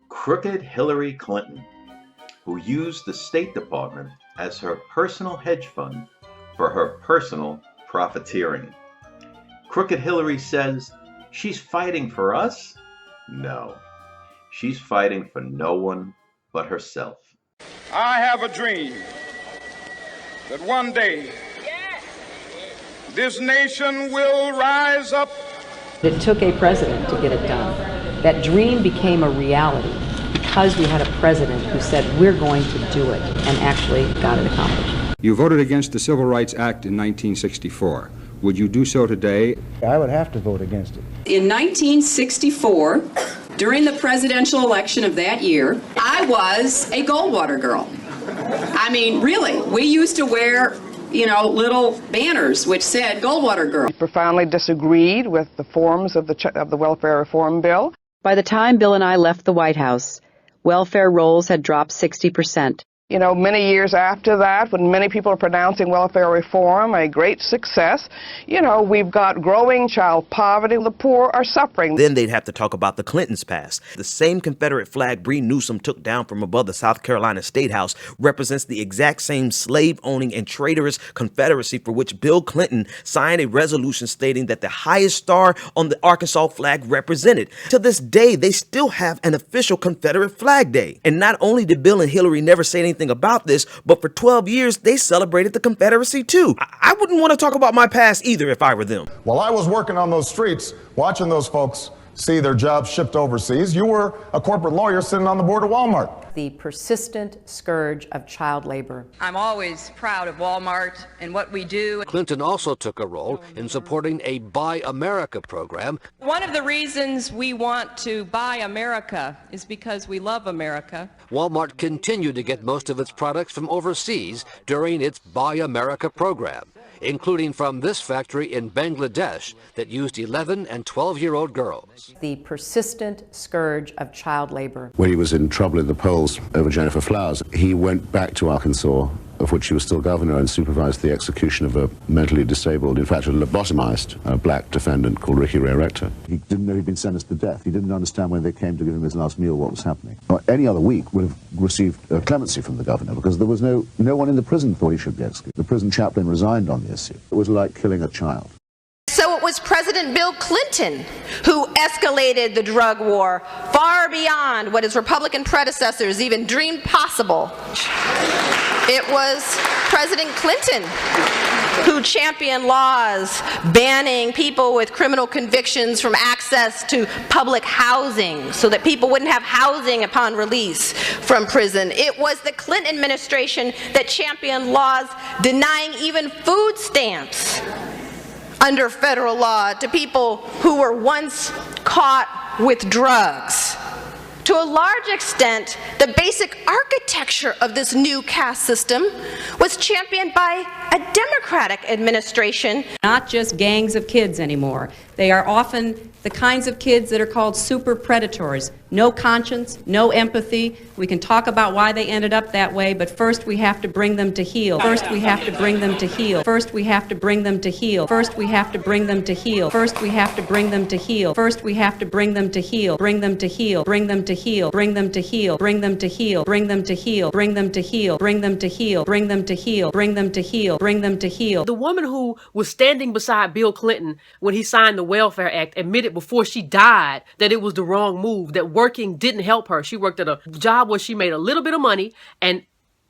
Crooked Hillary Clinton, who used the State Department as her personal hedge fund for her personal profiteering. Crooked Hillary says she's fighting for us? No, she's fighting for no one but herself. I have a dream that one day this nation will rise up. It took a president to get it done. That dream became a reality because we had a president who said, we're going to do it, and actually got it accomplished. You voted against the Civil Rights Act in 1964. Would you do so today? I would have to vote against it. In 1964, during the presidential election of that year, I was a Goldwater girl. I mean, really, we used to wear, little banners which said Goldwater girl. We profoundly disagreed with the forms of the welfare reform bill. By the time Bill and I left the White House, welfare rolls had dropped 60%. Many years after that, when many people are pronouncing welfare reform a great success, we've got growing child poverty. The poor are suffering. Then they'd have to talk about the Clintons' past. The same Confederate flag Bree Newsom took down from above the South Carolina State House represents the exact same slave-owning and traitorous Confederacy for which Bill Clinton signed a resolution stating that the highest star on the Arkansas flag represented. To this day, they still have an official Confederate Flag Day. And not only did Bill and Hillary never say anything about this, but for 12 years they celebrated the Confederacy too. I wouldn't want to talk about my past either if I were them. While I was working on those streets, watching those folks see their jobs shipped overseas, you were a corporate lawyer sitting on the board of Walmart. The persistent scourge of child labor. I'm always proud of Walmart and what we do. Clinton also took a role in supporting a Buy America program. One of the reasons we want to buy America is because we love America. Walmart continued to get most of its products from overseas during its Buy America program, including from this factory in Bangladesh that used 11 and 12-year-old girls. The persistent scourge of child labor. When he was in trouble in the polls over Gennifer Flowers, he went back to Arkansas, of which he was still governor, and supervised the execution of a mentally disabled, in fact a lobotomized black defendant called Ricky Ray Rector. He didn't know he'd been sentenced to death. He didn't understand when they came to give him his last meal what was happening. Any other week would have received clemency from the governor because there was no one in the prison thought he should be executed. The prison chaplain resigned on the issue. It was like killing a child. So it was President Bill Clinton who escalated the drug war far beyond what his Republican predecessors even dreamed possible. It was President Clinton who championed laws banning people with criminal convictions from access to public housing so that people wouldn't have housing upon release from prison. It was the Clinton administration that championed laws denying even food stamps under federal law to people who were once caught with drugs. To a large extent, the basic architecture of this new caste system was championed by a Democratic administration. Not just gangs of kids anymore. They are often the kinds of kids that are called super predators. No conscience, no empathy. We can talk about why they ended up that way, but first we have to bring them to heal. First we have to bring them to heal. First we have to bring them to heal. First we have to bring them to heal. First we have to bring them to heal. First we have to bring them to heal. Bring them to heal. Bring them to heal. Bring them to heal. Bring them to heal. Bring them to heal. Bring them to heal. Bring them to heal. Bring them to heal. Bring them to heal. Bring them to heal. The woman who was standing beside Bill Clinton when he signed the Welfare Act admitted before she died that it was the wrong move, that working didn't help her. She worked at a job where she made a little bit of money, and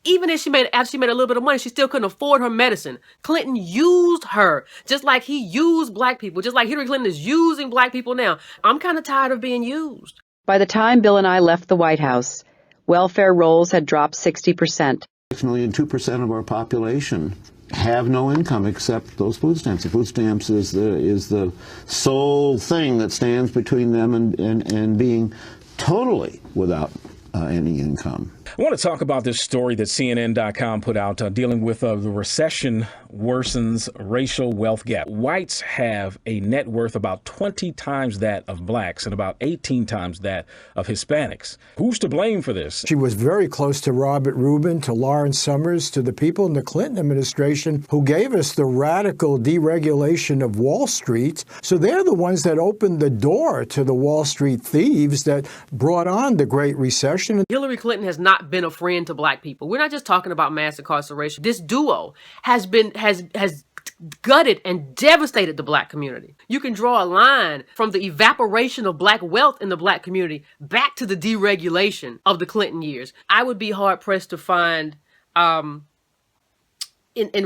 even if after she made a little bit of money, she still couldn't afford her medicine. Clinton used her, just like he used black people, just like Hillary Clinton is using black people now. I'm kind of tired of being used. By the time Bill and I left the White House, welfare rolls had dropped 60%. 6 million, 2% of our population have no income except those food stamps. The food stamps is the sole thing that stands between them and being totally without any income. I want to talk about this story that CNN.com put out dealing with the recession worsens racial wealth gap. Whites have a net worth about 20 times that of blacks and about 18 times that of Hispanics. Who's to blame for this? She was very close to Robert Rubin, to Lawrence Summers, to the people in the Clinton administration who gave us the radical deregulation of Wall Street. So they're the ones that opened the door to the Wall Street thieves that brought on the Great Recession. Hillary Clinton has not been a friend to black people. We're not just talking about mass incarceration. This duo has gutted and devastated the black community. You can draw a line from the evaporation of black wealth in the black community back to the deregulation of the Clinton years. I would be hard pressed to find in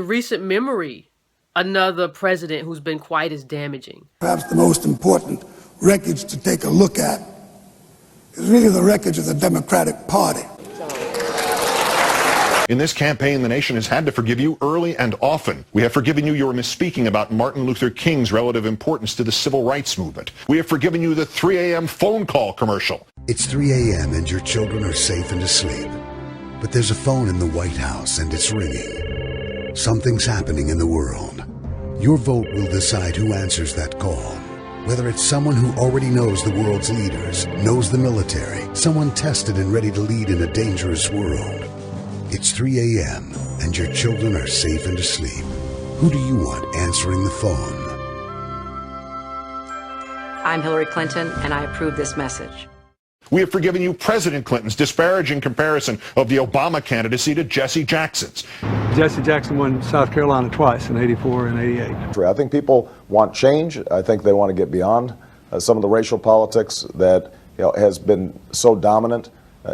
recent memory another president who's been quite as damaging. Perhaps the most important wreckage to take a look at is really the wreckage of the Democratic Party. In this campaign, the nation has had to forgive you early and often. We have forgiven you your misspeaking about Martin Luther King's relative importance to the civil rights movement. We have forgiven you the 3 a.m. phone call commercial. It's 3 a.m. and your children are safe and asleep. But there's a phone in the White House and it's ringing. Something's happening in the world. Your vote will decide who answers that call. Whether it's someone who already knows the world's leaders, knows the military, someone tested and ready to lead in a dangerous world. It's 3 a.m. and your children are safe and asleep. Who do you want answering the phone? I'm Hillary Clinton, and I approve this message. We have forgiven you President Clinton's disparaging comparison of the Obama candidacy to Jesse Jackson's. Jesse Jackson won South Carolina twice, in '84 and '88. I think people want change. I think they want to get beyond some of the racial politics that has been so dominant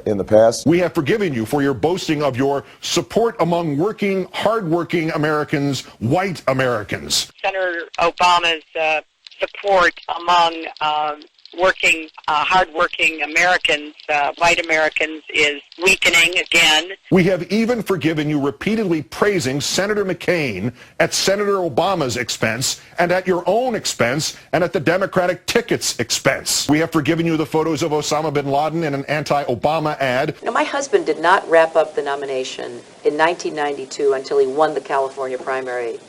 in the past. We have forgiven you for your boasting of your support among working, hardworking Americans, white Americans. Senator Obama's support among working, hardworking Americans, white Americans, is weakening again. We have even forgiven you repeatedly praising Senator McCain at Senator Obama's expense and at your own expense and at the Democratic ticket's expense. We have forgiven you the photos of Osama bin Laden in an anti-Obama ad. Now, my husband did not wrap up the nomination in 1992 until he won the California primary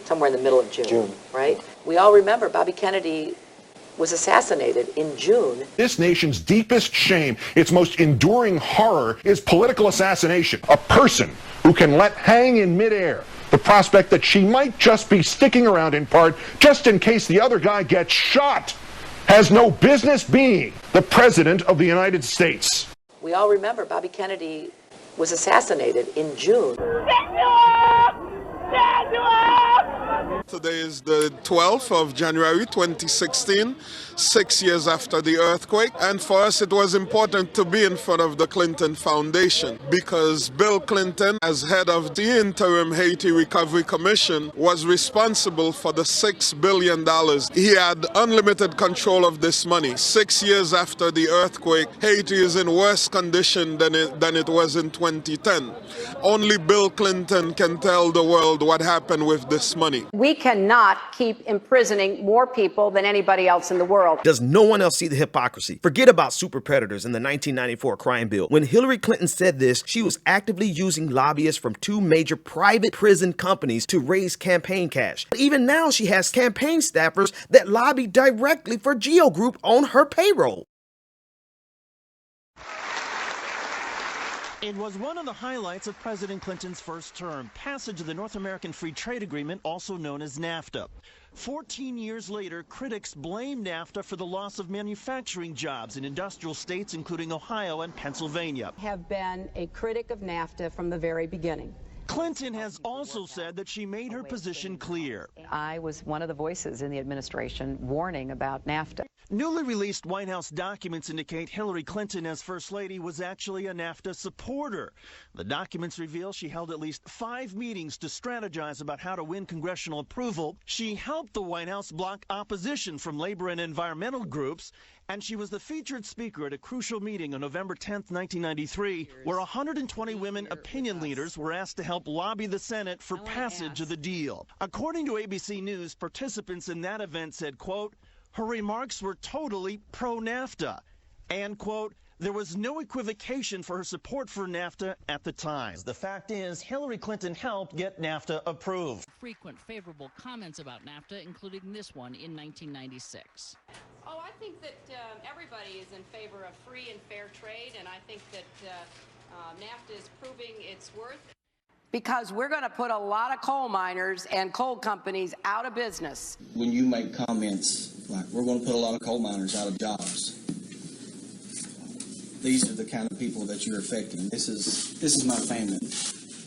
somewhere in the middle of June, right? We all remember Bobby Kennedy was assassinated in June. This nation's deepest shame, its most enduring horror, is political assassination. A person who can let hang in midair the prospect that she might just be sticking around in part just in case the other guy gets shot has no business being the President of the United States. We all remember Bobby Kennedy was assassinated in June. Today is the 12th of January 2016, 6 years after the earthquake. And for us, it was important to be in front of the Clinton Foundation because Bill Clinton, as head of the interim Haiti Recovery Commission, was responsible for the $6 billion. He had unlimited control of this money. 6 years after the earthquake, Haiti is in worse condition than it was in 2010. Only Bill Clinton can tell the world what happened with this money. We cannot keep imprisoning more people than anybody else in the world. Does no one else see the hypocrisy? Forget about super predators in the 1994 crime bill. When Hillary Clinton said this, she was actively using lobbyists from 2 major private prison companies to raise campaign cash. But even now, she has campaign staffers that lobby directly for Geo Group on her payroll. It was one of the highlights of President Clinton's first term, passage of the North American Free Trade Agreement, also known as NAFTA. 14 years later, critics blame NAFTA for the loss of manufacturing jobs in industrial states, including Ohio and Pennsylvania. I have been a critic of NAFTA from the very beginning. Clinton has also said that she made her position clear. I was one of the voices in the administration warning about NAFTA. Newly released White House documents indicate Hillary Clinton, as First Lady, was actually a NAFTA supporter. The documents reveal she held at least 5 meetings to strategize about how to win congressional approval. She helped the White House block opposition from labor and environmental groups, and she was the featured speaker at a crucial meeting on November 10, 1993, where 120 women opinion leaders were asked to help lobby the Senate for passage of the deal. According to ABC News, participants in that event said, quote, her remarks were totally pro-NAFTA. And, quote, there was no equivocation for her support for NAFTA at the time. The fact is, Hillary Clinton helped get NAFTA approved. Frequent favorable comments about NAFTA, including this one in 1996. Oh, I think that everybody is in favor of free and fair trade, and I think that NAFTA is proving its worth. Because we're going to put a lot of coal miners and coal companies out of business. When you make comments like, we're going to put a lot of coal miners out of jobs, these are the kind of people that you're affecting. This is my family.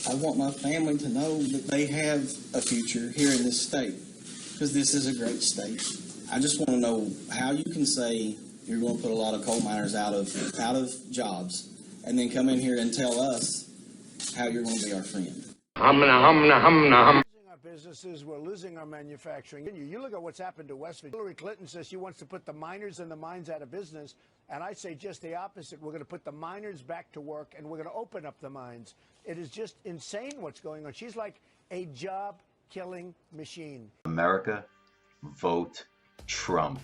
I want my family to know that they have a future here in this state, because this is a great state. I just want to know how you can say you're going to put a lot of coal miners out of jobs, and then come in here and tell us how you're going to be our friend. Our businesses, we're losing our manufacturing. You look at what's happened to West Virginia. Hillary Clinton says she wants to put the miners and the mines out of business, and I say just the opposite. We're going to put the miners back to work, and we're going to open up the mines. It is just insane what's going on. She's like a job-killing machine. America, vote Trump.